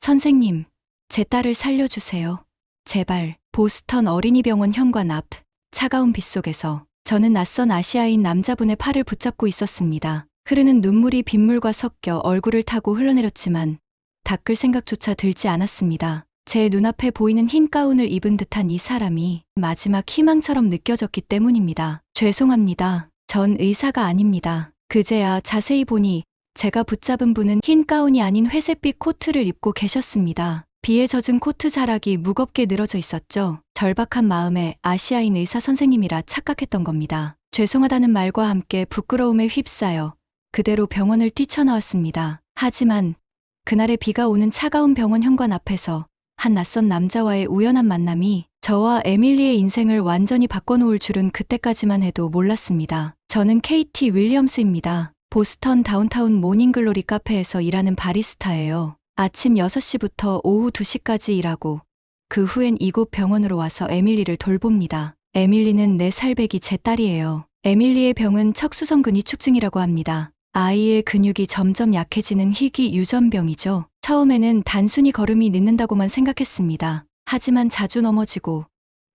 선생님, 제 딸을 살려주세요. 제발. 보스턴 어린이병원 현관 앞 차가운 빛 속에서 저는 낯선 아시아인 남자분의 팔을 붙잡고 있었습니다. 흐르는 눈물이 빗물과 섞여 얼굴을 타고 흘러내렸지만 닦을 생각조차 들지 않았습니다. 제 눈앞에 보이는 흰 가운을 입은 듯한 이 사람이 마지막 희망처럼 느껴졌기 때문입니다. 죄송합니다. 전 의사가 아닙니다. 그제야 자세히 보니 제가 붙잡은 분은 흰 가운이 아닌 회색빛 코트를 입고 계셨습니다. 비에 젖은 코트 자락이 무겁게 늘어져 있었죠. 절박한 마음에 아시아인 의사 선생님이라 착각했던 겁니다. 죄송하다는 말과 함께 부끄러움에 휩싸여 그대로 병원을 뛰쳐나왔습니다. 하지만 그날의 비가 오는 차가운 병원 현관 앞에서 한 낯선 남자와의 우연한 만남이 저와 에밀리의 인생을 완전히 바꿔놓을 줄은 그때까지만 해도 몰랐습니다. 저는 KT 윌리엄스입니다. 보스턴 다운타운 모닝글로리 카페에서 일하는 바리스타예요. 아침 6시부터 오후 2시까지 일하고 그 후엔 이곳 병원으로 와서 에밀리를 돌봅니다. 에밀리는 4살배기 제 딸이에요. 에밀리의 병은 척수성근위축증이라고 합니다. 아이의 근육이 점점 약해지는 희귀 유전병이죠. 처음에는 단순히 걸음이 늦는다고만 생각했습니다. 하지만 자주 넘어지고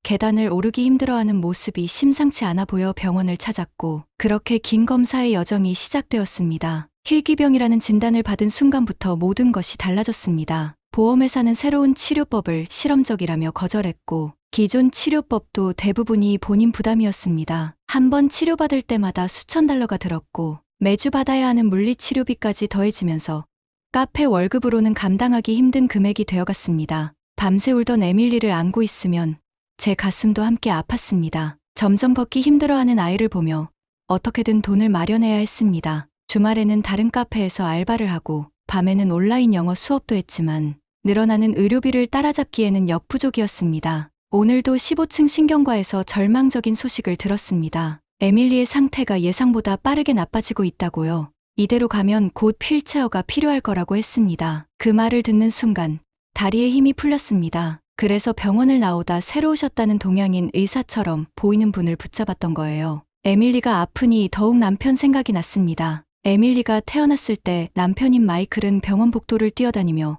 계단을 오르기 힘들어하는 모습이 심상치 않아 보여 병원을 찾았고 그렇게 긴 검사의 여정이 시작되었습니다. 희귀병이라는 진단을 받은 순간부터 모든 것이 달라졌습니다. 보험회사는 새로운 치료법을 실험적이라며 거절했고 기존 치료법도 대부분이 본인 부담이었습니다. 한 번 치료받을 때마다 수천 달러가 들었고 매주 받아야 하는 물리치료비까지 더해지면서 카페 월급으로는 감당하기 힘든 금액이 되어갔습니다. 밤새 울던 에밀리를 안고 있으면 제 가슴도 함께 아팠습니다. 점점 걷기 힘들어하는 아이를 보며 어떻게든 돈을 마련해야 했습니다. 주말에는 다른 카페에서 알바를 하고 밤에는 온라인 영어 수업도 했지만 늘어나는 의료비를 따라잡기에는 역부족이었습니다. 오늘도 15층 신경과에서 절망적인 소식을 들었습니다. 에밀리의 상태가 예상보다 빠르게 나빠지고 있다고요. 이대로 가면 곧 휠체어가 필요할 거라고 했습니다. 그 말을 듣는 순간 다리에 힘이 풀렸습니다. 그래서 병원을 나오다 새로 오셨다는 동양인 의사처럼 보이는 분을 붙잡았던 거예요. 에밀리가 아프니 더욱 남편 생각이 났습니다. 에밀리가 태어났을 때 남편인 마이클은 병원 복도를 뛰어다니며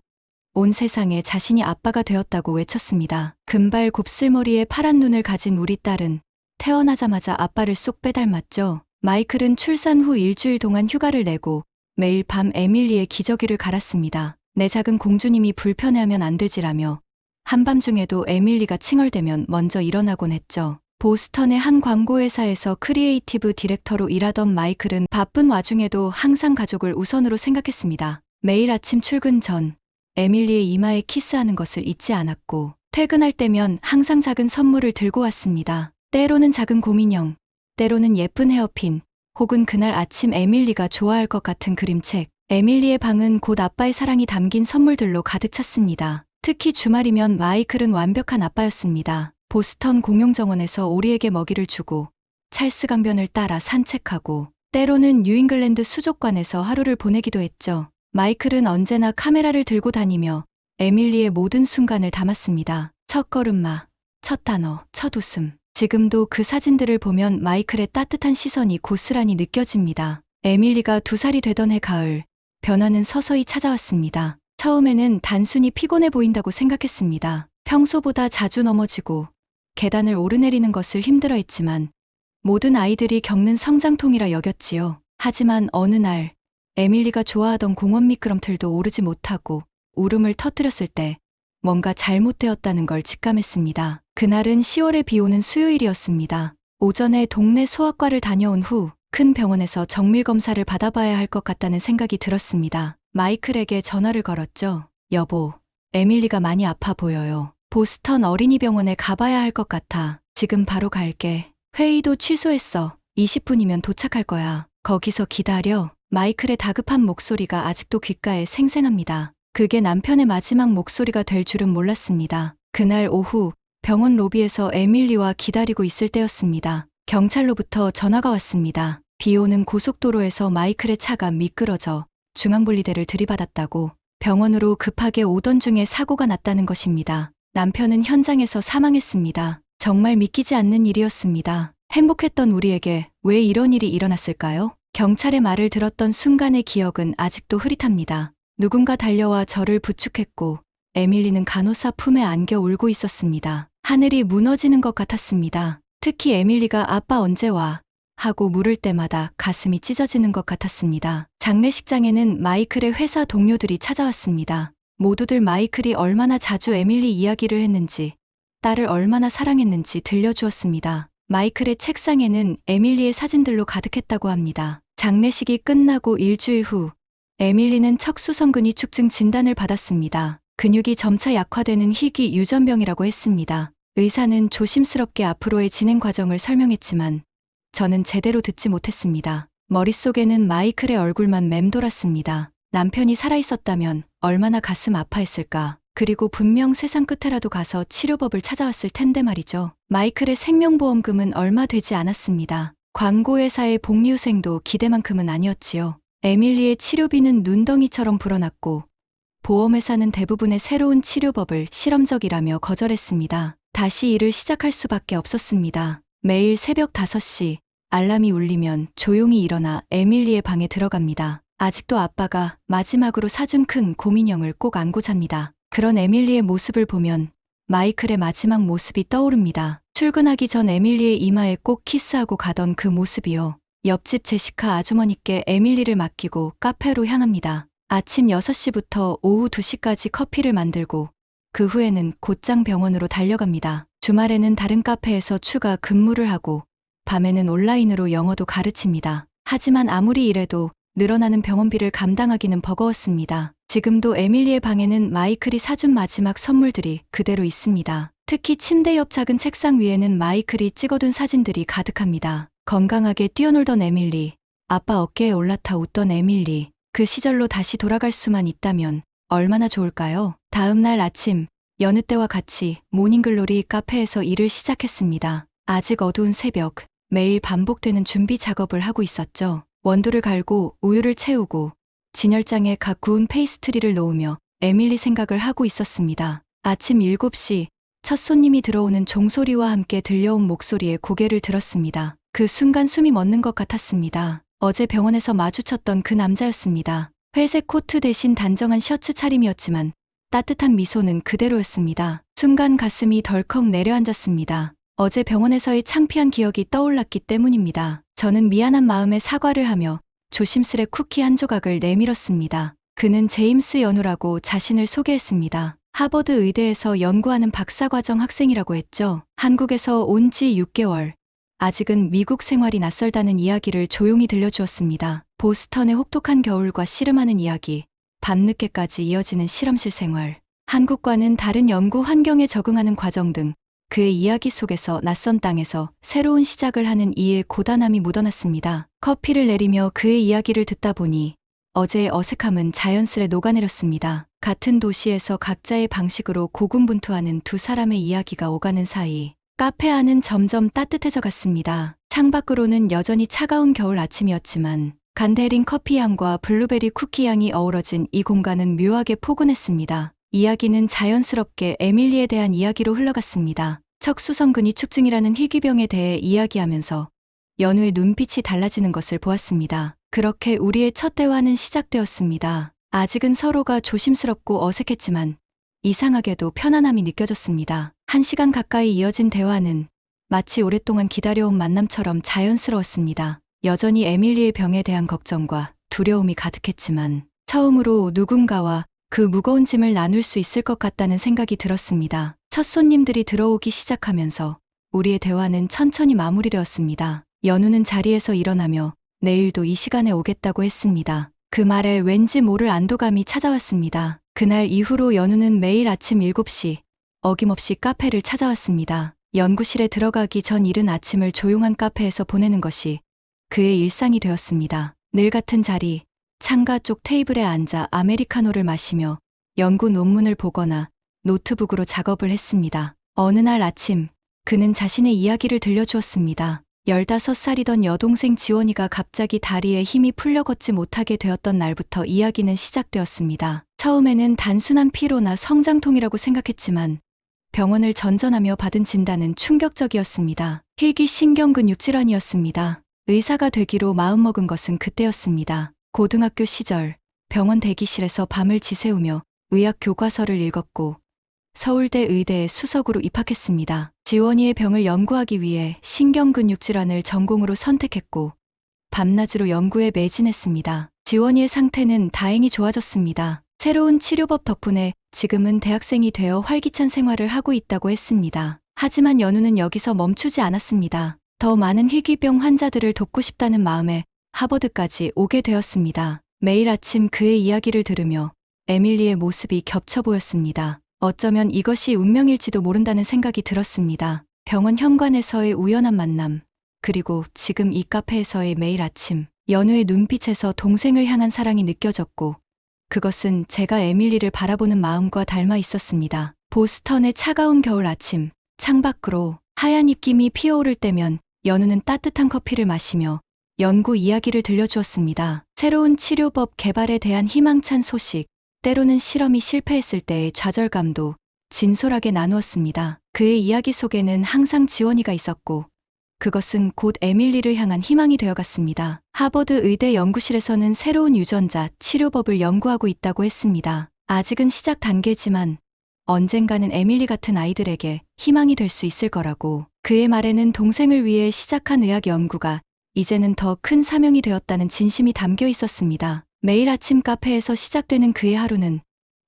온 세상에 자신이 아빠가 되었다고 외쳤습니다. 금발 곱슬머리에 파란 눈을 가진 우리 딸은 태어나자마자 아빠를 쏙 빼닮았죠. 마이클은 출산 후 일주일 동안 휴가를 내고 매일 밤 에밀리의 기저귀를 갈았습니다. 내 작은 공주님이 불편해하면 안 되지라며 한밤중에도 에밀리가 칭얼대면 먼저 일어나곤 했죠. 보스턴의 한 광고회사에서 크리에이티브 디렉터로 일하던 마이클은 바쁜 와중에도 항상 가족을 우선으로 생각했습니다. 매일 아침 출근 전 에밀리의 이마에 키스하는 것을 잊지 않았고 퇴근할 때면 항상 작은 선물을 들고 왔습니다. 때로는 작은 곰인형, 때로는 예쁜 헤어핀, 혹은 그날 아침 에밀리가 좋아할 것 같은 그림책. 에밀리의 방은 곧 아빠의 사랑이 담긴 선물들로 가득 찼습니다. 특히 주말이면 마이클은 완벽한 아빠였습니다. 보스턴 공용정원에서 오리에게 먹이를 주고 찰스 강변을 따라 산책하고 때로는 뉴잉글랜드 수족관에서 하루를 보내기도 했죠. 마이클은 언제나 카메라를 들고 다니며 에밀리의 모든 순간을 담았습니다. 첫 걸음마, 첫 단어, 첫 웃음. 지금도 그 사진들을 보면 마이클의 따뜻한 시선이 고스란히 느껴집니다. 에밀리가 2살이 되던 해 가을, 변화는 서서히 찾아왔습니다. 처음에는 단순히 피곤해 보인다고 생각했습니다. 평소보다 자주 넘어지고 계단을 오르내리는 것을 힘들어했지만 모든 아이들이 겪는 성장통이라 여겼지요. 하지만 어느 날 에밀리가 좋아하던 공원 미끄럼틀도 오르지 못하고 울음을 터뜨렸을 때 뭔가 잘못되었다는 걸 직감했습니다. 그날은 10월에 비 오는 수요일이었습니다. 오전에 동네 소아과를 다녀온 후 큰 병원에서 정밀 검사를 받아봐야 할 것 같다는 생각이 들었습니다. 마이클에게 전화를 걸었죠. 여보, 에밀리가 많이 아파 보여요. 보스턴 어린이병원에 가봐야 할 것 같아. 지금 바로 갈게. 회의도 취소했어. 20분이면 도착할 거야. 거기서 기다려. 마이클의 다급한 목소리가 아직도 귓가에 생생합니다. 그게 남편의 마지막 목소리가 될 줄은 몰랐습니다. 그날 오후 병원 로비에서 에밀리와 기다리고 있을 때였습니다. 경찰로부터 전화가 왔습니다. 비 오는 고속도로에서 마이클의 차가 미끄러져 중앙분리대를 들이받았다고 병원으로 급하게 오던 중에 사고가 났다는 것입니다. 남편은 현장에서 사망했습니다. 정말 믿기지 않는 일이었습니다. 행복했던 우리에게 왜 이런 일이 일어났을까요? 경찰의 말을 들었던 순간의 기억은 아직도 흐릿합니다. 누군가 달려와 저를 부축했고 에밀리는 간호사 품에 안겨 울고 있었습니다. 하늘이 무너지는 것 같았습니다. 특히 에밀리가 아빠 언제 와? 하고 물을 때마다 가슴이 찢어지는 것 같았습니다. 장례식장에는 마이클의 회사 동료들이 찾아왔습니다. 모두들 마이클이 얼마나 자주 에밀리 이야기를 했는지, 딸을 얼마나 사랑했는지 들려주었습니다. 마이클의 책상에는 에밀리의 사진들로 가득했다고 합니다. 장례식이 끝나고 일주일 후, 에밀리는 척수성근이축증 진단을 받았습니다. 근육이 점차 약화되는 희귀 유전병이라고 했습니다. 의사는 조심스럽게 앞으로의 진행 과정을 설명했지만 저는 제대로 듣지 못했습니다. 머릿속에는 마이클의 얼굴만 맴돌았습니다. 남편이 살아있었다면 얼마나 가슴 아파했을까. 그리고 분명 세상 끝에라도 가서 치료법을 찾아왔을 텐데 말이죠. 마이클의 생명보험금은 얼마 되지 않았습니다. 광고회사의 복리후생도 기대만큼은 아니었지요. 에밀리의 치료비는 눈덩이처럼 불어났고 보험회사는 대부분의 새로운 치료법을 실험적이라며 거절했습니다. 다시 일을 시작할 수밖에 없었습니다. 매일 새벽 5시 알람이 울리면 조용히 일어나 에밀리의 방에 들어갑니다. 아직도 아빠가 마지막으로 사준 큰 곰인형을 꼭 안고 잡니다. 그런 에밀리의 모습을 보면 마이클의 마지막 모습이 떠오릅니다. 출근하기 전 에밀리의 이마에 꼭 키스하고 가던 그 모습이요. 옆집 제시카 아주머니께 에밀리를 맡기고 카페로 향합니다. 아침 6시부터 오후 2시까지 커피를 만들고 그 후에는 곧장 병원으로 달려갑니다. 주말에는 다른 카페에서 추가 근무를 하고 밤에는 온라인으로 영어도 가르칩니다. 하지만 아무리 이래도 늘어나는 병원비를 감당하기는 버거웠습니다. 지금도 에밀리의 방에는 마이클이 사준 마지막 선물들이 그대로 있습니다. 특히 침대 옆 작은 책상 위에는 마이클이 찍어둔 사진들이 가득합니다. 건강하게 뛰어놀던 에밀리, 아빠 어깨에 올라타 웃던 에밀리, 그 시절로 다시 돌아갈 수만 있다면 얼마나 좋을까요? 다음 날 아침, 여느 때와 같이 모닝글로리 카페에서 일을 시작했습니다. 아직 어두운 새벽, 매일 반복되는 준비 작업을 하고 있었죠. 원두를 갈고 우유를 채우고 진열장에 각 구운 페이스트리를 놓으며 에밀리 생각을 하고 있었습니다. 아침 7시, 첫 손님이 들어오는 종소리와 함께 들려온 목소리에 고개를 들었습니다. 그 순간 숨이 멎는 것 같았습니다. 어제 병원에서 마주쳤던 그 남자였습니다. 회색 코트 대신 단정한 셔츠 차림이었지만 따뜻한 미소는 그대로였습니다. 순간 가슴이 덜컥 내려앉았습니다. 어제 병원에서의 창피한 기억이 떠올랐기 때문입니다. 저는 미안한 마음에 사과를 하며 조심스레 쿠키 한 조각을 내밀었습니다. 그는 제임스 연우라고 자신을 소개했습니다. 하버드 의대에서 연구하는 박사과정 학생이라고 했죠. 한국에서 온 지 6개월. 아직은 미국 생활이 낯설다는 이야기를 조용히 들려주었습니다. 보스턴의 혹독한 겨울과 씨름하는 이야기, 밤늦게까지 이어지는 실험실 생활, 한국과는 다른 연구 환경에 적응하는 과정 등 그의 이야기 속에서 낯선 땅에서 새로운 시작을 하는 이의 고단함이 묻어났습니다. 커피를 내리며 그의 이야기를 듣다 보니 어제의 어색함은 자연스레 녹아내렸습니다. 같은 도시에서 각자의 방식으로 고군분투하는 두 사람의 이야기가 오가는 사이 카페 안은 점점 따뜻해져 갔습니다. 창밖으로는 여전히 차가운 겨울 아침이었지만 간대린 커피 향과 블루베리 쿠키 향이 어우러진 이 공간은 묘하게 포근했습니다. 이야기는 자연스럽게 에밀리에 대한 이야기로 흘러갔습니다. 척수성근이축증이라는 희귀병에 대해 이야기하면서 연우의 눈빛이 달라지는 것을 보았습니다. 그렇게 우리의 첫 대화는 시작되었습니다. 아직은 서로가 조심스럽고 어색했지만 이상하게도 편안함이 느껴졌습니다. 1시간 가까이 이어진 대화는 마치 오랫동안 기다려온 만남처럼 자연스러웠습니다. 여전히 에밀리의 병에 대한 걱정과 두려움이 가득했지만 처음으로 누군가와 그 무거운 짐을 나눌 수 있을 것 같다는 생각이 들었습니다. 첫 손님들이 들어오기 시작하면서 우리의 대화는 천천히 마무리되었습니다. 연우는 자리에서 일어나며 내일도 이 시간에 오겠다고 했습니다. 그 말에 왠지 모를 안도감이 찾아왔습니다. 그날 이후로 연우는 매일 아침 7시 어김없이 카페를 찾아왔습니다. 연구실에 들어가기 전 이른 아침을 조용한 카페에서 보내는 것이 그의 일상이 되었습니다. 늘 같은 자리, 창가 쪽 테이블에 앉아 아메리카노를 마시며 연구 논문을 보거나 노트북으로 작업을 했습니다. 어느 날 아침, 그는 자신의 이야기를 들려주었습니다. 15살이던 여동생 지원이가 갑자기 다리에 힘이 풀려 걷지 못하게 되었던 날부터 이야기는 시작되었습니다. 처음에는 단순한 피로나 성장통이라고 생각했지만 병원을 전전하며 받은 진단은 충격적이었습니다. 희귀 신경근육 질환이었습니다. 의사가 되기로 마음먹은 것은 그때였습니다. 고등학교 시절 병원 대기실에서 밤을 지새우며 의학 교과서를 읽었고 서울대 의대에 수석으로 입학했습니다. 지원이의 병을 연구하기 위해 신경근육질환을 전공으로 선택했고 밤낮으로 연구에 매진했습니다. 지원이의 상태는 다행히 좋아졌습니다. 새로운 치료법 덕분에 지금은 대학생이 되어 활기찬 생활을 하고 있다고 했습니다. 하지만 연우는 여기서 멈추지 않았습니다. 더 많은 희귀병 환자들을 돕고 싶다는 마음에 하버드까지 오게 되었습니다. 매일 아침 그의 이야기를 들으며 에밀리의 모습이 겹쳐 보였습니다. 어쩌면 이것이 운명일지도 모른다는 생각이 들었습니다. 병원 현관에서의 우연한 만남, 그리고 지금 이 카페에서의 매일 아침, 연우의 눈빛에서 동생을 향한 사랑이 느껴졌고 그것은 제가 에밀리를 바라보는 마음과 닮아 있었습니다. 보스턴의 차가운 겨울 아침, 창밖으로 하얀 입김이 피어오를 때면 연우는 따뜻한 커피를 마시며 연구 이야기를 들려주었습니다. 새로운 치료법 개발에 대한 희망찬 소식, 때로는 실험이 실패했을 때의 좌절감도 진솔하게 나누었습니다. 그의 이야기 속에는 항상 지원이가 있었고 그것은 곧 에밀리를 향한 희망이 되어갔습니다. 하버드 의대 연구실에서는 새로운 유전자 치료법을 연구하고 있다고 했습니다. 아직은 시작 단계지만 언젠가는 에밀리 같은 아이들에게 희망이 될 수 있을 거라고. 그의 말에는 동생을 위해 시작한 의학 연구가 이제는 더 큰 사명이 되었다는 진심이 담겨 있었습니다. 매일 아침 카페에서 시작되는 그의 하루는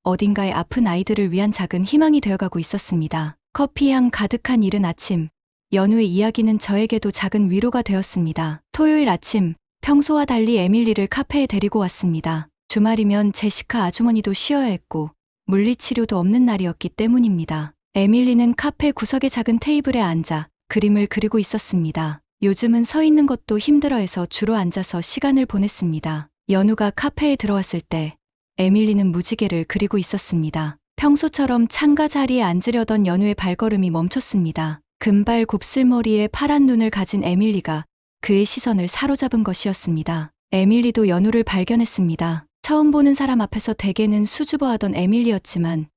어딘가에 아픈 아이들을 위한 작은 희망이 되어가고 있었습니다. 커피향 가득한 이른 아침, 연우의 이야기는 저에게도 작은 위로가 되었습니다. 토요일 아침, 평소와 달리 에밀리를 카페에 데리고 왔습니다. 주말이면 제시카 아주머니도 쉬어야 했고 물리치료도 없는 날이었기 때문입니다. 에밀리는 카페 구석의 작은 테이블에 앉아 그림을 그리고 있었습니다. 요즘은 서 있는 것도 힘들어해서 주로 앉아서 시간을 보냈습니다. 연우가 카페에 들어왔을 때 에밀리는 무지개를 그리고 있었습니다. 평소처럼 창가 자리에 앉으려던 연우의 발걸음이 멈췄습니다. 금발 곱슬머리에 파란 눈을 가진 에밀리가 그의 시선을 사로잡은 것이었습니다. 에밀리도 연우를 발견했습니다. 처음 보는 사람 앞에서 대개는 수줍어하던 에밀리였지만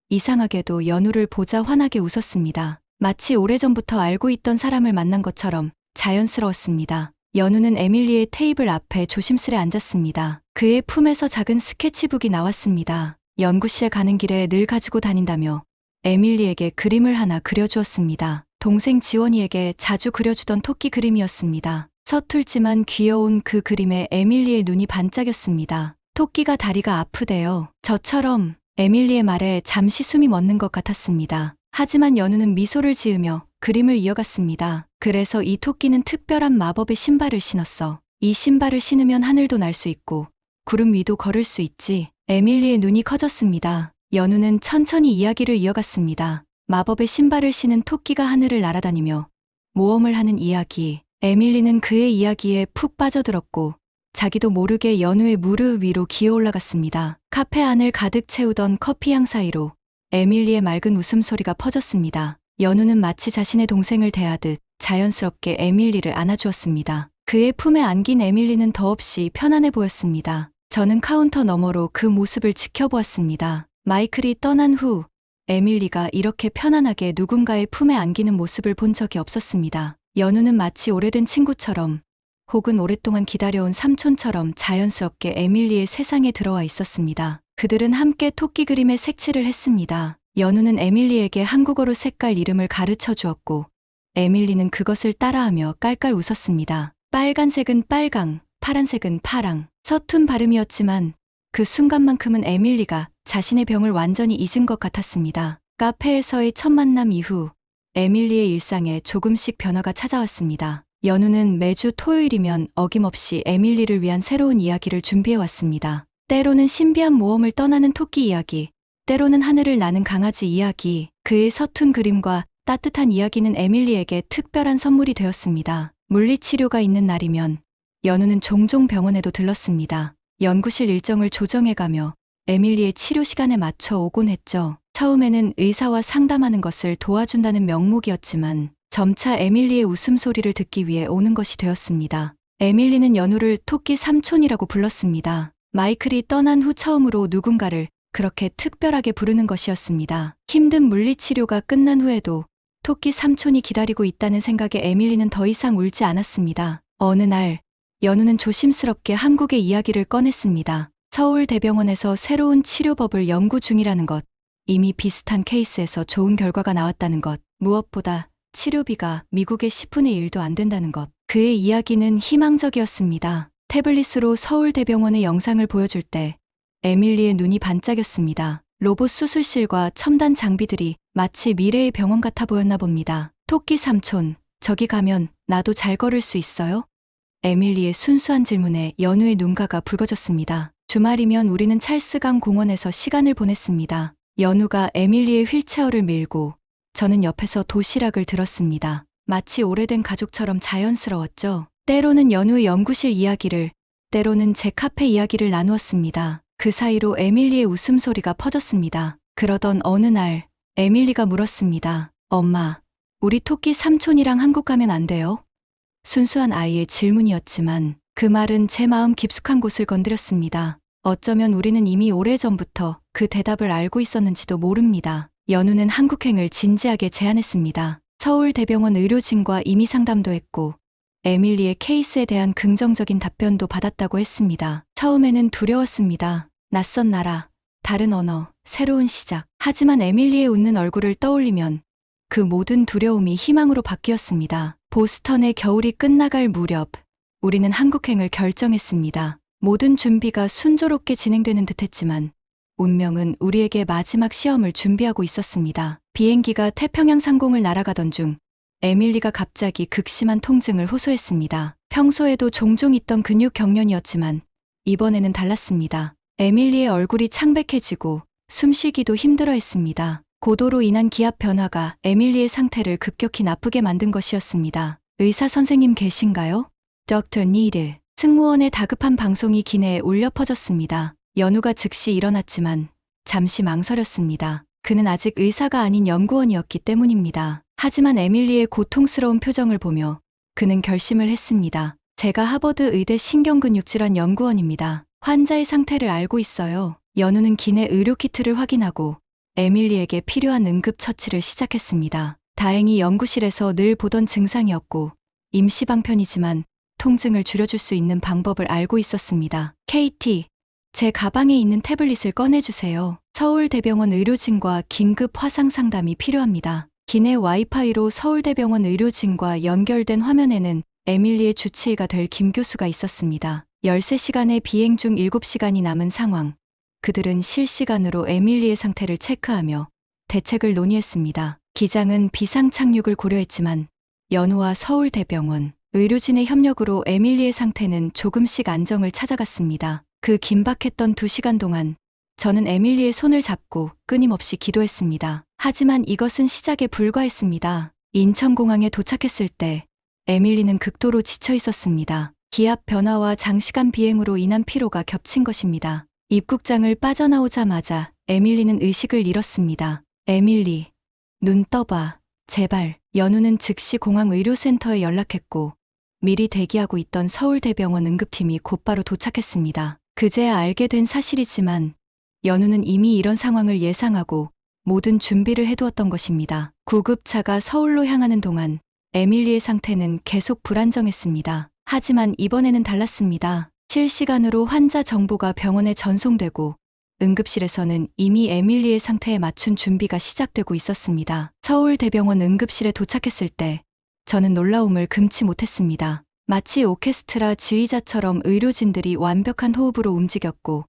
이상하게도 연우를 보자 환하게 웃었습니다. 마치 오래전부터 알고 있던 사람을 만난 것처럼 자연스러웠습니다. 연우는 에밀리의 테이블 앞에 조심스레 앉았습니다. 그의 품에서 작은 스케치북이 나왔습니다. 연구실에 가는 길에 늘 가지고 다닌다며 에밀리에게 그림을 하나 그려주었습니다. 동생 지원이에게 자주 그려주던 토끼 그림이었습니다. 서툴지만 귀여운 그 그림에 에밀리의 눈이 반짝였습니다. 토끼가 다리가 아프대요. 저처럼. 에밀리의 말에 잠시 숨이 멎는 것 같았습니다. 하지만 연우는 미소를 지으며 그림을 이어갔습니다. 그래서 이 토끼는 특별한 마법의 신발을 신었어. 이 신발을 신으면 하늘도 날 수 있고 구름 위도 걸을 수 있지. 에밀리의 눈이 커졌습니다. 연우는 천천히 이야기를 이어갔습니다. 마법의 신발을 신은 토끼가 하늘을 날아다니며 모험을 하는 이야기. 에밀리는 그의 이야기에 푹 빠져들었고 자기도 모르게 연우의 무릎 위로 기어 올라갔습니다. 카페 안을 가득 채우던 커피향 사이로 에밀리의 맑은 웃음소리가 퍼졌습니다. 연우는 마치 자신의 동생을 대하듯 자연스럽게 에밀리를 안아주었습니다. 그의 품에 안긴 에밀리는 더없이 편안해 보였습니다. 저는 카운터 너머로 그 모습을 지켜보았습니다. 마이클이 떠난 후 에밀리가 이렇게 편안하게 누군가의 품에 안기는 모습을 본 적이 없었습니다. 연우는 마치 오래된 친구처럼 혹은 오랫동안 기다려온 삼촌처럼 자연스럽게 에밀리의 세상에 들어와 있었습니다. 그들은 함께 토끼 그림에 색칠을 했습니다. 연우는 에밀리에게 한국어로 색깔 이름을 가르쳐 주었고 에밀리는 그것을 따라하며 깔깔 웃었습니다. 빨간색은 빨강, 파란색은 파랑. 서툰 발음이었지만 그 순간만큼은 에밀리가 자신의 병을 완전히 잊은 것 같았습니다. 카페에서의 첫 만남 이후 에밀리의 일상에 조금씩 변화가 찾아왔습니다. 연우는 매주 토요일이면 어김없이 에밀리를 위한 새로운 이야기를 준비해왔습니다. 때로는 신비한 모험을 떠나는 토끼 이야기, 때로는 하늘을 나는 강아지 이야기. 그의 서툰 그림과 따뜻한 이야기는 에밀리에게 특별한 선물이 되었습니다. 물리치료가 있는 날이면 연우는 종종 병원에도 들렀습니다. 연구실 일정을 조정해가며 에밀리의 치료 시간에 맞춰 오곤 했죠. 처음에는 의사와 상담하는 것을 도와준다는 명목이었지만 점차 에밀리의 웃음소리를 듣기 위해 오는 것이 되었습니다. 에밀리는 연우를 토끼 삼촌이라고 불렀습니다. 마이클이 떠난 후 처음으로 누군가를 그렇게 특별하게 부르는 것이었습니다. 힘든 물리치료가 끝난 후에도 토끼 삼촌이 기다리고 있다는 생각에 에밀리는 더 이상 울지 않았습니다. 어느 날 연우는 조심스럽게 한국의 이야기를 꺼냈습니다. 서울대병원에서 새로운 치료법을 연구 중이라는 것, 이미 비슷한 케이스에서 좋은 결과가 나왔다는 것, 무엇보다 치료비가 미국의 10분의 1도 안 된다는 것. 그의 이야기는 희망적이었습니다. 태블릿으로 서울대병원의 영상을 보여줄 때 에밀리의 눈이 반짝였습니다. 로봇 수술실과 첨단 장비들이 마치 미래의 병원 같아 보였나 봅니다. 토끼 삼촌, 저기 가면 나도 잘 걸을 수 있어요? 에밀리의 순수한 질문에 연우의 눈가가 붉어졌습니다. 주말이면 우리는 찰스강 공원에서 시간을 보냈습니다. 연우가 에밀리의 휠체어를 밀고 저는 옆에서 도시락을 들었습니다. 마치 오래된 가족처럼 자연스러웠죠. 때로는 연우의 연구실 이야기를, 때로는 제 카페 이야기를 나누었습니다. 그 사이로 에밀리의 웃음소리가 퍼졌습니다. 그러던 어느 날 에밀리가 물었습니다. 엄마, 우리 토끼 삼촌이랑 한국 가면 안 돼요? 순수한 아이의 질문이었지만 그 말은 제 마음 깊숙한 곳을 건드렸습니다. 어쩌면 우리는 이미 오래전부터 그 대답을 알고 있었는지도 모릅니다. 연우는 한국행을 진지하게 제안했습니다. 서울대병원 의료진과 이미 상담도 했고 에밀리의 케이스에 대한 긍정적인 답변도 받았다고 했습니다. 처음에는 두려웠습니다. 낯선 나라, 다른 언어, 새로운 시작. 하지만 에밀리의 웃는 얼굴을 떠올리면 그 모든 두려움이 희망으로 바뀌었습니다. 보스턴의 겨울이 끝나갈 무렵 우리는 한국행을 결정했습니다. 모든 준비가 순조롭게 진행되는 듯했지만 운명은 우리에게 마지막 시험을 준비하고 있었습니다. 비행기가 태평양 상공을 날아가던 중 에밀리가 갑자기 극심한 통증을 호소했습니다. 평소에도 종종 있던 근육 경련이었지만 이번에는 달랐습니다. 에밀리의 얼굴이 창백해지고 숨쉬기도 힘들어했습니다. 고도로 인한 기압 변화가 에밀리의 상태를 급격히 나쁘게 만든 것이었습니다. 의사 선생님 계신가요? Dr. Needle. 승무원의 다급한 방송이 기내에 울려 퍼졌습니다. 연우가 즉시 일어났지만 잠시 망설였습니다. 그는 아직 의사가 아닌 연구원이었기 때문입니다. 하지만 에밀리의 고통스러운 표정을 보며 그는 결심을 했습니다. 제가 하버드 의대 신경근육질환 연구원입니다. 환자의 상태를 알고 있어요. 연우는 기내 의료키트를 확인하고 에밀리에게 필요한 응급처치를 시작했습니다. 다행히 연구실에서 늘 보던 증상이었고 임시방편이지만 통증을 줄여줄 수 있는 방법을 알고 있었습니다. KT, 제 가방에 있는 태블릿을 꺼내주세요. 서울대병원 의료진과 긴급 화상 상담이 필요합니다. 기내 와이파이로 서울대병원 의료진과 연결된 화면에는 에밀리의 주치의가 될 김 교수가 있었습니다. 13시간의 비행 중 7시간이 남은 상황. 그들은 실시간으로 에밀리의 상태를 체크하며 대책을 논의했습니다. 기장은 비상 착륙을 고려했지만 연우와 서울대병원 의료진의 협력으로 에밀리의 상태는 조금씩 안정을 찾아갔습니다. 그 긴박했던 2시간 동안 저는 에밀리의 손을 잡고 끊임없이 기도했습니다. 하지만 이것은 시작에 불과했습니다. 인천공항에 도착했을 때 에밀리는 극도로 지쳐 있었습니다. 기압 변화와 장시간 비행으로 인한 피로가 겹친 것입니다. 입국장을 빠져나오자마자 에밀리는 의식을 잃었습니다. 에밀리, 눈 떠봐. 제발. 연우는 즉시 공항 의료센터에 연락했고 미리 대기하고 있던 서울대병원 응급팀이 곧바로 도착했습니다. 그제야 알게 된 사실이지만 연우는 이미 이런 상황을 예상하고 모든 준비를 해두었던 것입니다. 구급차가 서울로 향하는 동안 에밀리의 상태는 계속 불안정했습니다. 하지만 이번에는 달랐습니다. 실시간으로 환자 정보가 병원에 전송되고 응급실에서는 이미 에밀리의 상태에 맞춘 준비가 시작되고 있었습니다. 서울대병원 응급실에 도착했을 때 저는 놀라움을 금치 못했습니다. 마치 오케스트라 지휘자처럼 의료진들이 완벽한 호흡으로 움직였고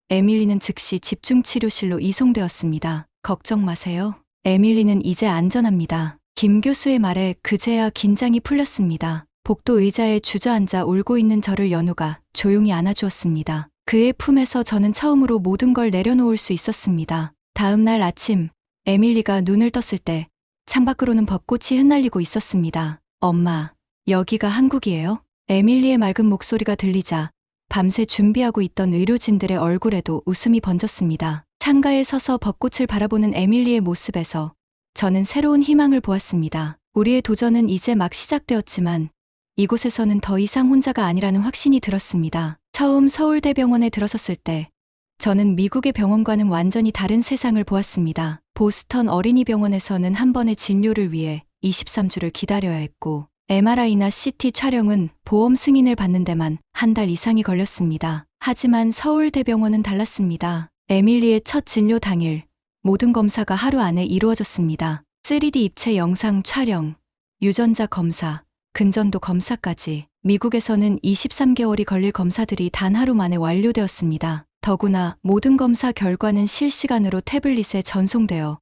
에밀리는 즉시 집중치료실로 이송되었습니다. 걱정 마세요. 에밀리는 이제 안전합니다. 김 교수의 말에 그제야 긴장이 풀렸습니다. 복도 의자에 주저앉아 울고 있는 저를 연우가 조용히 안아주었습니다. 그의 품에서 저는 처음으로 모든 걸 내려놓을 수 있었습니다. 다음 날 아침 에밀리가 눈을 떴을 때 창밖으로는 벚꽃이 흩날리고 있었습니다. 엄마, 여기가 한국이에요? 에밀리의 맑은 목소리가 들리자 밤새 준비하고 있던 의료진들의 얼굴에도 웃음이 번졌습니다. 창가에 서서 벚꽃을 바라보는 에밀리의 모습에서 저는 새로운 희망을 보았습니다. 우리의 도전은 이제 막 시작되었지만 이곳에서는 더 이상 혼자가 아니라는 확신이 들었습니다. 처음 서울대병원에 들어섰을 때 저는 미국의 병원과는 완전히 다른 세상을 보았습니다. 보스턴 어린이병원에서는 한 번의 진료를 위해 23주를 기다려야 했고 MRI나 CT 촬영은 보험 승인을 받는 데만 한 달 이상이 걸렸습니다. 하지만 서울대병원은 달랐습니다. 에밀리의 첫 진료 당일 모든 검사가 하루 안에 이루어졌습니다. 3D 입체 영상 촬영, 유전자 검사, 근전도 검사까지 미국에서는 23개월이 걸릴 검사들이 단 하루 만에 완료되었습니다. 더구나 모든 검사 결과는 실시간으로 태블릿에 전송되어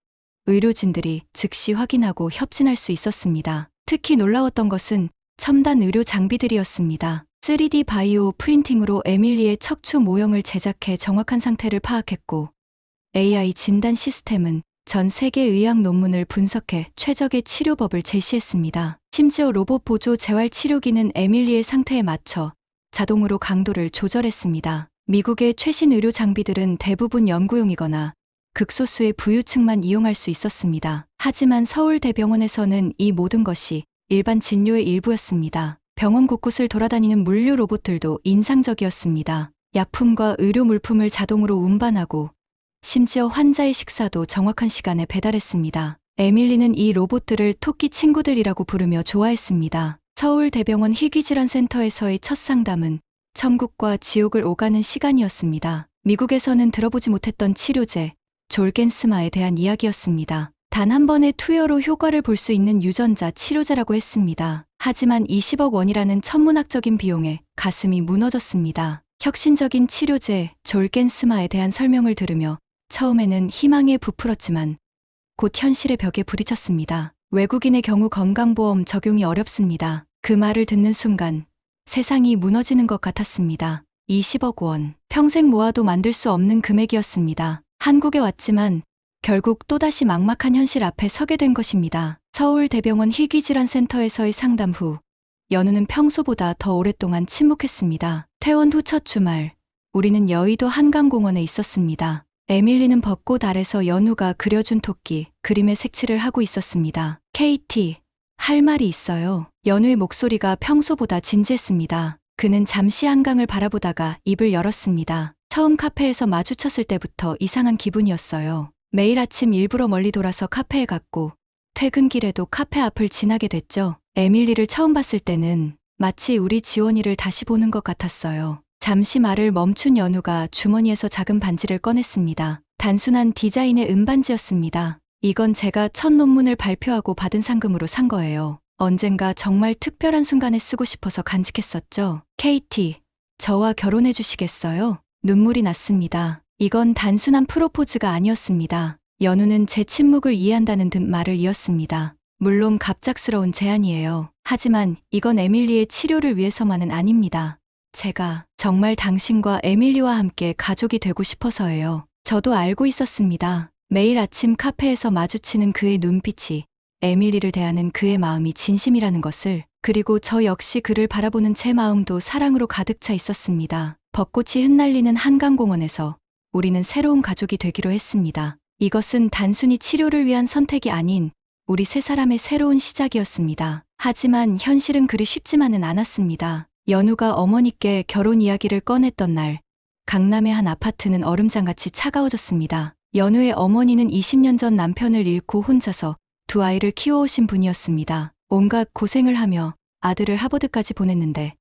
의료진들이 즉시 확인하고 협진할 수 있었습니다. 특히 놀라웠던 것은 첨단 의료 장비들이었습니다. 3D 바이오 프린팅으로 에밀리의 척추 모형을 제작해 정확한 상태를 파악했고, AI 진단 시스템은 전 세계 의학 논문을 분석해 최적의 치료법을 제시했습니다. 심지어 로봇 보조 재활 치료기는 에밀리의 상태에 맞춰 자동으로 강도를 조절했습니다. 미국의 최신 의료 장비들은 대부분 연구용이거나 극소수의 부유층만 이용할 수 있었습니다. 하지만 서울대병원에서는 이 모든 것이 일반 진료의 일부였습니다. 병원 곳곳을 돌아다니는 물류 로봇들도 인상적이었습니다. 약품과 의료 물품을 자동으로 운반하고 심지어 환자의 식사도 정확한 시간에 배달했습니다. 에밀리는 이 로봇들을 토끼 친구들이라고 부르며 좋아했습니다. 서울대병원 희귀질환센터에서의 첫 상담은 천국과 지옥을 오가는 시간이었습니다. 미국에서는 들어보지 못했던 치료제, 졸겐스마에 대한 이야기였습니다. 단 한 번의 투여로 효과를 볼 수 있는 유전자 치료제라고 했습니다. 하지만 20억 원이라는 천문학적인 비용에 가슴이 무너졌습니다. 혁신적인 치료제, 졸겐스마에 대한 설명을 들으며 처음에는 희망에 부풀었지만 곧 현실의 벽에 부딪혔습니다. 외국인의 경우 건강보험 적용이 어렵습니다. 그 말을 듣는 순간 세상이 무너지는 것 같았습니다. 20억 원, 평생 모아도 만들 수 없는 금액이었습니다. 한국에 왔지만 결국 또다시 막막한 현실 앞에 서게 된 것입니다. 서울대병원 희귀질환센터에서의 상담 후 연우는 평소보다 더 오랫동안 침묵했습니다. 퇴원 후 첫 주말, 우리는 여의도 한강공원에 있었습니다. 에밀리는 벚꽃 아래서 연우가 그려준 토끼, 그림에 색칠을 하고 있었습니다. KT, 할 말이 있어요. 연우의 목소리가 평소보다 진지했습니다. 그는 잠시 한강을 바라보다가 입을 열었습니다. 처음 카페에서 마주쳤을 때부터 이상한 기분이었어요. 매일 아침 일부러 멀리 돌아서 카페에 갔고 퇴근길에도 카페 앞을 지나게 됐죠. 에밀리를 처음 봤을 때는 마치 우리 지원이를 다시 보는 것 같았어요. 잠시 말을 멈춘 연우가 주머니에서 작은 반지를 꺼냈습니다. 단순한 디자인의 은반지였습니다. 이건 제가 첫 논문을 발표하고 받은 상금으로 산 거예요. 언젠가 정말 특별한 순간에 쓰고 싶어서 간직했었죠. KT, 저와 결혼해 주시겠어요? 눈물이 났습니다. 이건 단순한 프로포즈가 아니었습니다. 연우는 제 침묵을 이해한다는 듯 말을 이었습니다. 물론 갑작스러운 제안이에요. 하지만 이건 에밀리의 치료를 위해서만은 아닙니다. 제가 정말 당신과 에밀리와 함께 가족이 되고 싶어서예요. 저도 알고 있었습니다. 매일 아침 카페에서 마주치는 그의 눈빛이 에밀리를 대하는 그의 마음이 진심이라는 것을, 그리고 저 역시 그를 바라보는 제 마음도 사랑으로 가득 차 있었습니다. 벚꽃이 흩날리는 한강공원에서 우리는 새로운 가족이 되기로 했습니다. 이것은 단순히 치료를 위한 선택이 아닌 우리 세 사람의 새로운 시작이었습니다. 하지만 현실은 그리 쉽지만은 않았습니다. 연우가 어머니께 결혼 이야기를 꺼냈던 날, 강남의 한 아파트는 얼음장같이 차가워졌습니다. 연우의 어머니는 20년 전 남편을 잃고 혼자서 두 아이를 키워오신 분이었습니다. 온갖 고생을 하며 아들을 하버드까지 보냈는데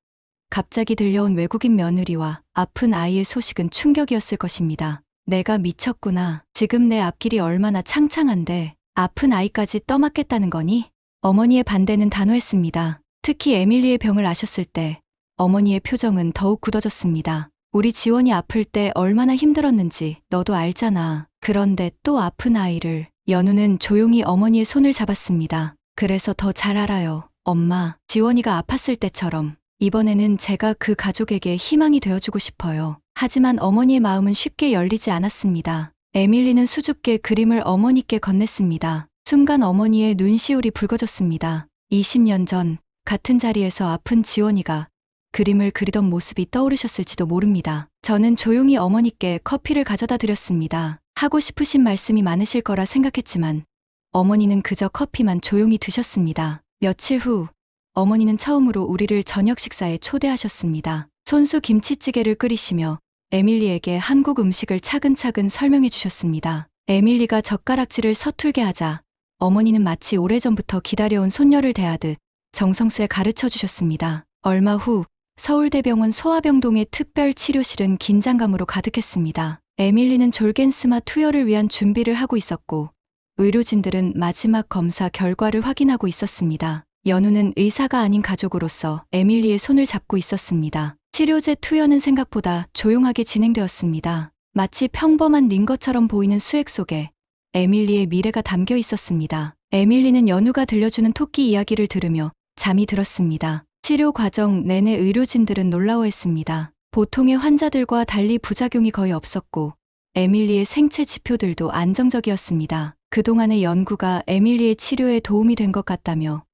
갑자기 들려온 외국인 며느리와 아픈 아이의 소식은 충격이었을 것입니다. 내가 미쳤구나. 지금 내 앞길이 얼마나 창창한데 아픈 아이까지 떠맡겠다는 거니? 어머니의 반대는 단호했습니다. 특히 에밀리의 병을 아셨을 때 어머니의 표정은 더욱 굳어졌습니다. 우리 지원이 아플 때 얼마나 힘들었는지 너도 알잖아. 그런데 또 아픈 아이를. 연우는 조용히 어머니의 손을 잡았습니다. 그래서 더 잘 알아요. 엄마, 지원이가 아팠을 때처럼 이번에는 제가 그 가족에게 희망이 되어주고 싶어요. 하지만 어머니의 마음은 쉽게 열리지 않았습니다. 에밀리는 수줍게 그림을 어머니께 건넸습니다. 순간 어머니의 눈시울이 붉어졌습니다. 20년 전 같은 자리에서 아픈 지원이가 그림을 그리던 모습이 떠오르셨을지도 모릅니다. 저는 조용히 어머니께 커피를 가져다 드렸습니다. 하고 싶으신 말씀이 많으실 거라 생각했지만 어머니는 그저 커피만 조용히 드셨습니다. 며칠 후 어머니는 처음으로 우리를 저녁 식사에 초대하셨습니다. 손수 김치찌개를 끓이시며 에밀리에게 한국 음식을 차근차근 설명해 주셨습니다. 에밀리가 젓가락질을 서툴게 하자 어머니는 마치 오래전부터 기다려온 손녀를 대하듯 정성스레 가르쳐 주셨습니다. 얼마 후 서울대병원 소아병동의 특별치료실은 긴장감으로 가득했습니다. 에밀리는 졸겐스마 투여를 위한 준비를 하고 있었고 의료진들은 마지막 검사 결과를 확인하고 있었습니다. 연우는 의사가 아닌 가족으로서 에밀리의 손을 잡고 있었습니다. 치료제 투여는 생각보다 조용하게 진행되었습니다. 마치 평범한 링 것처럼 보이는 수액 속에 에밀리의 미래가 담겨 있었습니다. 에밀리는 연우가 들려주는 토끼 이야기를 들으며 잠이 들었습니다. 치료 과정 내내 의료진들은 놀라워했습니다. 보통의 환자들과 달리 부작용이 거의 없었고 에밀리의 생체 지표들도 안정적이었습니다. 그동안의 연구가 에밀리의 치료에 도움이 된 것 같다며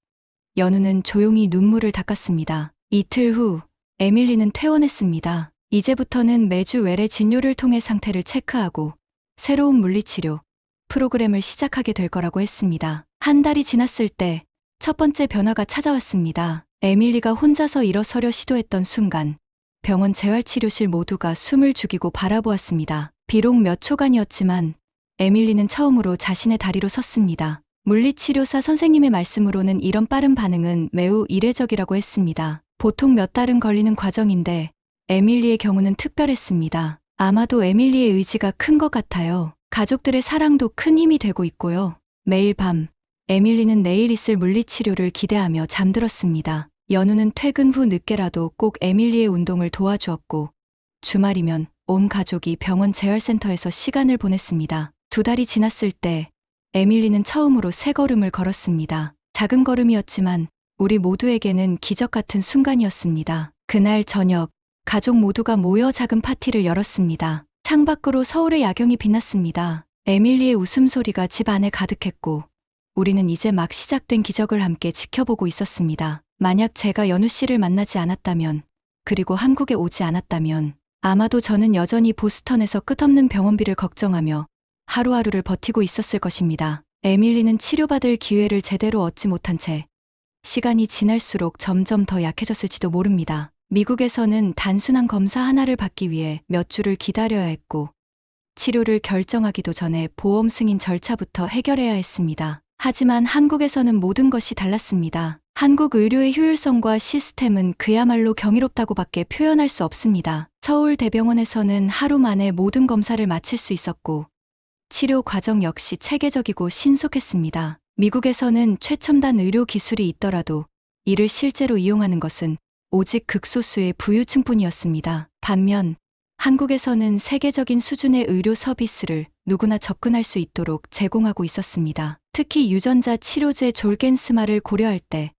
연우는 조용히 눈물을 닦았습니다. 이틀 후 에밀리는 퇴원했습니다. 이제부터는 매주 외래 진료를 통해 상태를 체크하고 새로운 물리치료 프로그램을 시작하게 될 거라고 했습니다. 한 달이 지났을 때 첫 번째 변화가 찾아왔습니다. 에밀리가 혼자서 일어서려 시도했던 순간 병원 재활치료실 모두가 숨을 죽이고 바라보았습니다. 비록 몇 초간이었지만 에밀리는 처음으로 자신의 다리로 섰습니다. 물리치료사 선생님의 말씀으로는 이런 빠른 반응은 매우 이례적이라고 했습니다. 보통 몇 달은 걸리는 과정인데 에밀리의 경우는 특별했습니다. 아마도 에밀리의 의지가 큰 것 같아요. 가족들의 사랑도 큰 힘이 되고 있고요. 매일 밤 에밀리는 내일 있을 물리치료를 기대하며 잠들었습니다. 연우는 퇴근 후 늦게라도 꼭 에밀리의 운동을 도와주었고 주말이면 온 가족이 병원 재활센터에서 시간을 보냈습니다. 2달이 지났을 때 에밀리는 처음으로 새 걸음을 걸었습니다. 작은 걸음이었지만 우리 모두에게는 기적 같은 순간이었습니다. 그날 저녁 가족 모두가 모여 작은 파티를 열었습니다. 창밖으로 서울의 야경이 빛났습니다. 에밀리의 웃음소리가 집 안에 가득했고 우리는 이제 막 시작된 기적을 함께 지켜보고 있었습니다. 만약 제가 연우 씨를 만나지 않았다면 그리고 한국에 오지 않았다면 아마도 저는 여전히 보스턴에서 끝없는 병원비를 걱정하며 하루하루를 버티고 있었을 것입니다. 에밀리는 치료받을 기회를 제대로 얻지 못한 채 시간이 지날수록 점점 더 약해졌을지도 모릅니다. 미국에서는 단순한 검사 하나를 받기 위해 몇 주를 기다려야 했고 치료를 결정하기도 전에 보험 승인 절차부터 해결해야 했습니다. 하지만 한국에서는 모든 것이 달랐습니다. 한국 의료의 효율성과 시스템은 그야말로 경이롭다고밖에 표현할 수 없습니다. 서울대병원에서는 하루 만에 모든 검사를 마칠 수 있었고 치료 과정 역시 체계적이고 신속했습니다. 미국에서는 최첨단 의료 기술이 있더라도 이를 실제로 이용하는 것은 오직 극소수의 부유층뿐이었습니다. 반면 한국에서는 세계적인 수준의 의료 서비스를 누구나 접근할 수 있도록 제공하고 있었습니다. 특히 유전자 치료제 졸겐스마를 고려할 때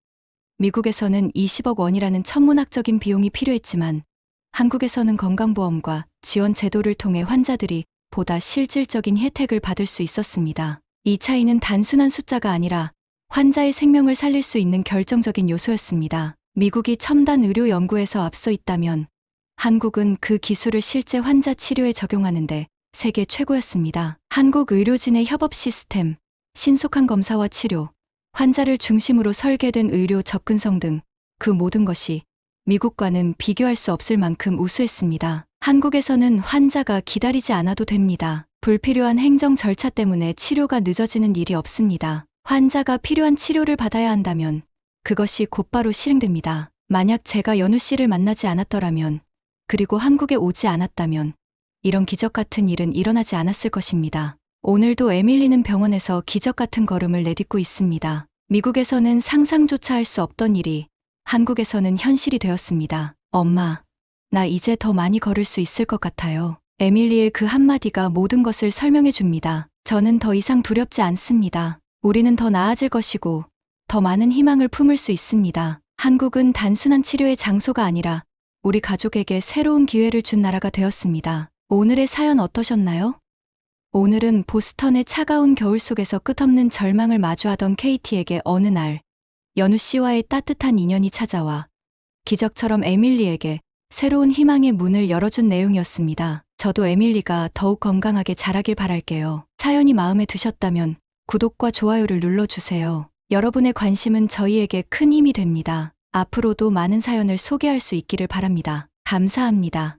미국에서는 20억 원이라는 천문학적인 비용이 필요했지만 한국에서는 건강보험과 지원 제도를 통해 환자들이 보다 실질적인 혜택을 받을 수 있었습니다. 이 차이는 단순한 숫자가 아니라 환자의 생명을 살릴 수 있는 결정적인 요소였습니다. 미국이 첨단 의료 연구에서 앞서 있다면 한국은 그 기술을 실제 환자 치료에 적용하는데 세계 최고였습니다. 한국 의료진의 협업 시스템, 신속한 검사와 치료, 환자를 중심으로 설계된 의료 접근성 등 그 모든 것이 미국과는 비교할 수 없을 만큼 우수했습니다. 한국에서는 환자가 기다리지 않아도 됩니다. 불필요한 행정 절차 때문에 치료가 늦어지는 일이 없습니다. 환자가 필요한 치료를 받아야 한다면 그것이 곧바로 실행됩니다. 만약 제가 연우 씨를 만나지 않았더라면 그리고 한국에 오지 않았다면 이런 기적 같은 일은 일어나지 않았을 것입니다. 오늘도 에밀리는 병원에서 기적 같은 걸음을 내딛고 있습니다. 미국에서는 상상조차 할 수 없던 일이 한국에서는 현실이 되었습니다. 엄마, 나 이제 더 많이 걸을 수 있을 것 같아요. 에밀리의 그 한마디가 모든 것을 설명해 줍니다. 저는 더 이상 두렵지 않습니다. 우리는 더 나아질 것이고 더 많은 희망을 품을 수 있습니다. 한국은 단순한 치료의 장소가 아니라 우리 가족에게 새로운 기회를 준 나라가 되었습니다. 오늘의 사연 어떠셨나요? 오늘은 보스턴의 차가운 겨울 속에서 끝없는 절망을 마주하던 KT에게 어느 날 연우 씨와의 따뜻한 인연이 찾아와 기적처럼 에밀리에게 새로운 희망의 문을 열어준 내용이었습니다. 저도 에밀리가 더욱 건강하게 자라길 바랄게요. 사연이 마음에 드셨다면 구독과 좋아요를 눌러주세요. 여러분의 관심은 저희에게 큰 힘이 됩니다. 앞으로도 많은 사연을 소개할 수 있기를 바랍니다. 감사합니다.